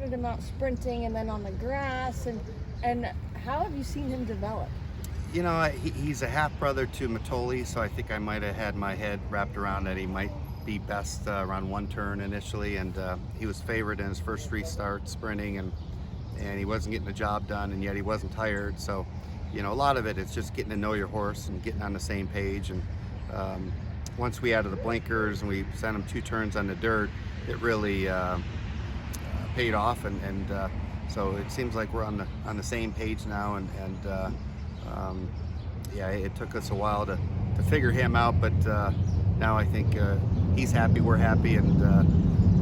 started him out sprinting and then on the grass, and how have you seen him develop? You know, he's a half brother to Matoli, so I think I might have had my head wrapped around that he might be best around one turn initially, and he was favored in his first 3 starts sprinting, and he wasn't getting the job done, and yet he wasn't tired. So, you know, a lot of it is just getting to know your horse and getting on the same page. And once we added the blinkers and we sent him 2 turns on the dirt, it really paid off, and so it seems like we're on the same page now, and yeah, it took us a while to figure him out, but now I think he's happy, we're happy, and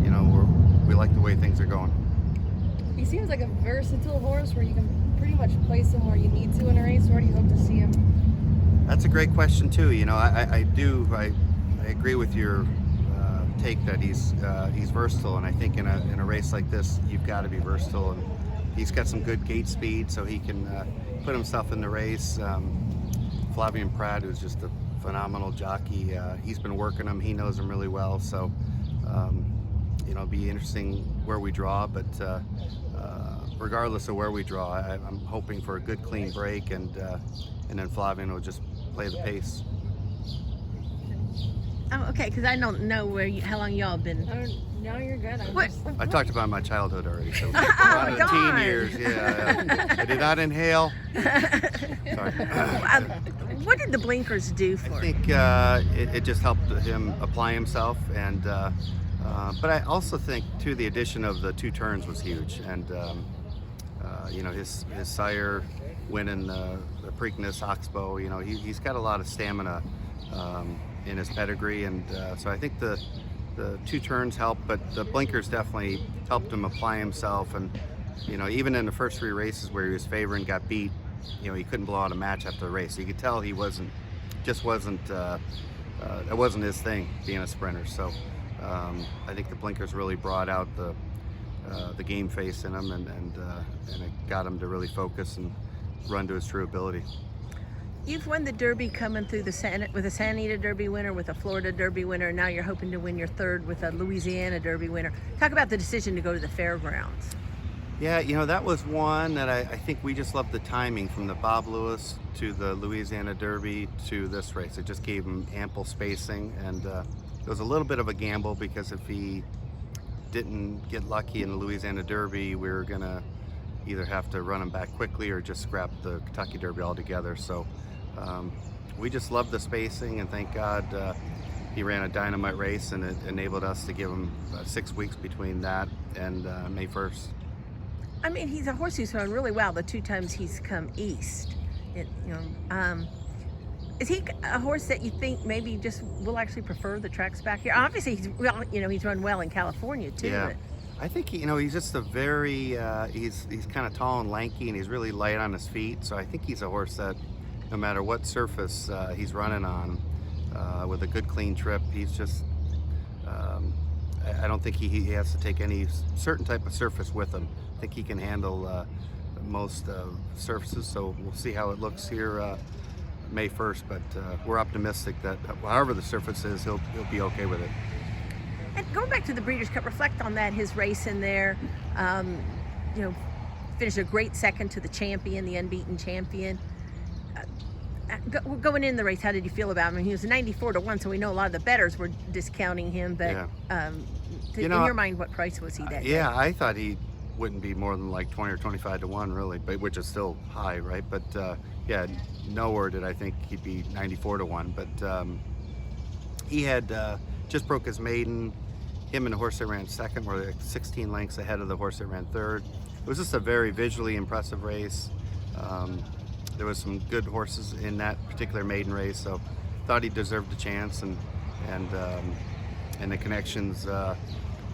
you know, we like the way things are going. He seems like a versatile horse where you can pretty much place him where you need to in a race. Where do you hope to see him? That's a great question too. You know, I agree with your take that he's versatile, and I think in a race like this, you've got to be versatile, and he's got some good gate speed, so he can put himself in the race. Flavien Prat, who's just a phenomenal jockey, he's been working him. He knows him really well, so you know, it'll be interesting where we draw, but regardless of where we draw, I'm hoping for a good clean break, and then Flavien will just play the pace. Oh, okay, because I don't know how long y'all been. No, you're good. I talked about my childhood already. So Oh, teen years, yeah. I did not inhale. Sorry. What did the blinkers do for I him? think it just helped him apply himself, and but I also think too the addition of the 2 turns was huge, and you know, his sire winning the Preakness Oxbow, you know, he's got a lot of stamina in his pedigree, and so I think the 2 turns helped, but the blinkers definitely helped him apply himself. And you know, even in the first 3 races where he was favored and got beat, you know, he couldn't blow out a match after the race. So you could tell he wasn't it wasn't his thing being a sprinter. So I think the blinkers really brought out the game face in him, and it got him to really focus and run to his true ability. You've won the Derby coming through with a Santa Anita Derby winner, with a Florida Derby winner, and now you're hoping to win your 3rd with a Louisiana Derby winner. Talk about the decision to go to the fairgrounds. Yeah, you know, that was one that I think we just loved the timing from the Bob Lewis to the Louisiana Derby to this race. It just gave him ample spacing, and it was a little bit of a gamble, because if he didn't get lucky in the Louisiana Derby, we were gonna either have to run him back quickly or just scrap the Kentucky Derby altogether. So we just loved the spacing, and thank God he ran a dynamite race, and it enabled us to give him 6 weeks between that and May 1st. I mean, he's a horse who's run really well the 2 times he's come east. Is he a horse that you think maybe just will actually prefer the tracks back here? Obviously, he's run well in California too. Yeah. But I think he's just a very he's kind of tall and lanky, and he's really light on his feet. So I think he's a horse that no matter what surface he's running on, with a good clean trip, he's just I don't think he has to take any certain type of surface with him. I think he can handle most surfaces. So we'll see how it looks here May 1st, but we're optimistic that however the surface is, he'll be okay with it. And going back to the Breeders' Cup, reflect on that, his race in there. You know, finished a great 2nd to the champion, the unbeaten champion. Going in the race, how did you feel about him? I mean, he was 94-1, so we know a lot of the bettors were discounting him. But yeah. In your mind, what price was he that day? Yeah, I thought he wouldn't be more than like 20 or 25-1, really, but which is still high, right? But yeah, nowhere did I think he'd be 94-1. But he had just broke his maiden. Him and the horse that ran 2nd were like 16 lengths ahead of the horse that ran 3rd. It was just a very visually impressive race. There was some good horses in that particular maiden race, so thought he deserved a chance, and the connections,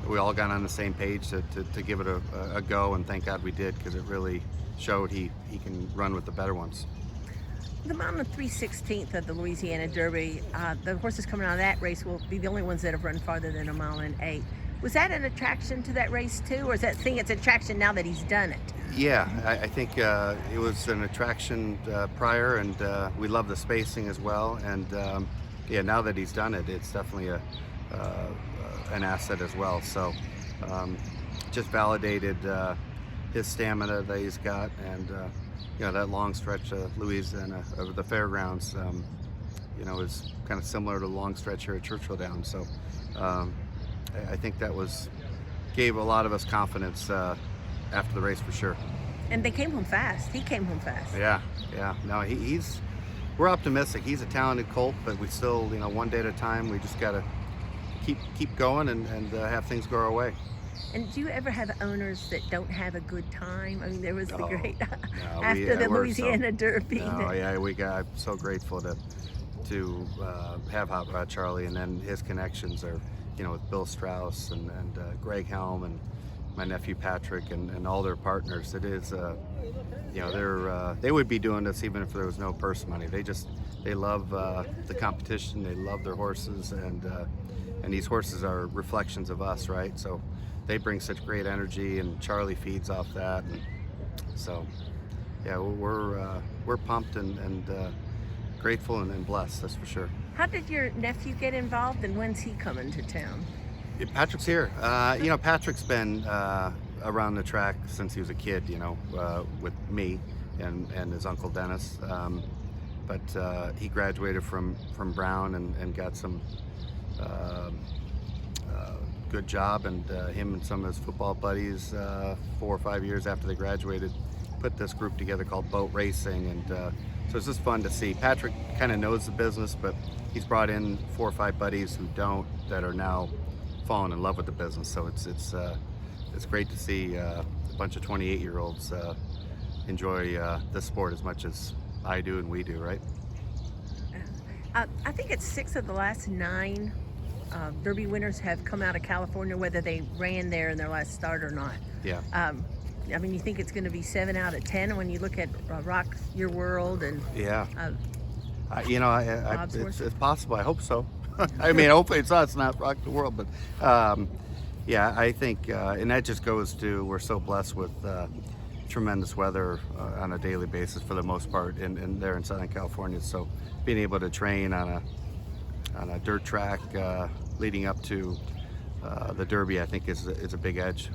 we all got on the same page to give it a go, and thank God we did, because it really showed he can run with the better ones. The mile and 3/16 of the Louisiana Derby, the horses coming out of that race will be the only ones that have run farther than a mile and 8. Was that an attraction to that race too, or is that thing it's an attraction now that he's done it? Yeah, I think it was an attraction prior, and we love the spacing as well. And yeah, now that he's done it, it's definitely an asset as well. So just validated his stamina that he's got, and that long stretch of Louisiana of the fairgrounds, is kind of similar to the long stretch here at Churchill Downs. So I think that gave a lot of us confidence after the race for sure. And they came home fast. He came home fast. Yeah. No, we're optimistic. He's a talented colt, but we still, one day at a time. We just got to keep going and have things go our way. And do you ever have owners that don't have a good time? I mean, there was the great no, after the Louisiana Derby. I'm so grateful to have Hot Rod Charlie, and then his connections are, with Bill Strauss and Greg Helm and my nephew Patrick and all their partners. It is, they would be doing this even if there was no purse money. They love the competition. They love their horses, and these horses are reflections of us, right? So they bring such great energy, and Charlie feeds off that, and so yeah, we're pumped and grateful and blessed, that's for sure. How did your nephew get involved, and when's he coming to town? Patrick's here. Patrick's been around the track since he was a kid, with me and his uncle Dennis. But he graduated from Brown and got some good job, and him and some of his football buddies 4 or 5 years after they graduated put this group together called Boat Racing, and so it's just fun to see. Patrick kind of knows the business, but he's brought in 4 or 5 buddies who don't, that are now falling in love with the business. So it's great to see a bunch of 28-year-olds enjoy this sport as much as I do and we do, right? I think it's 6 of the last 9 Derby winners have come out of California, whether they ran there in their last start or not. Yeah. I mean, you think it's going to be 7 out of 10 when you look at Rock Your World and yeah. It's possible. I hope so. I mean, hopefully it's not Rock the World, but yeah, I think, and that just goes to, we're so blessed with tremendous weather on a daily basis for the most part in there in Southern California. So being able to train on a dirt track leading up to the Derby, I think is a big edge.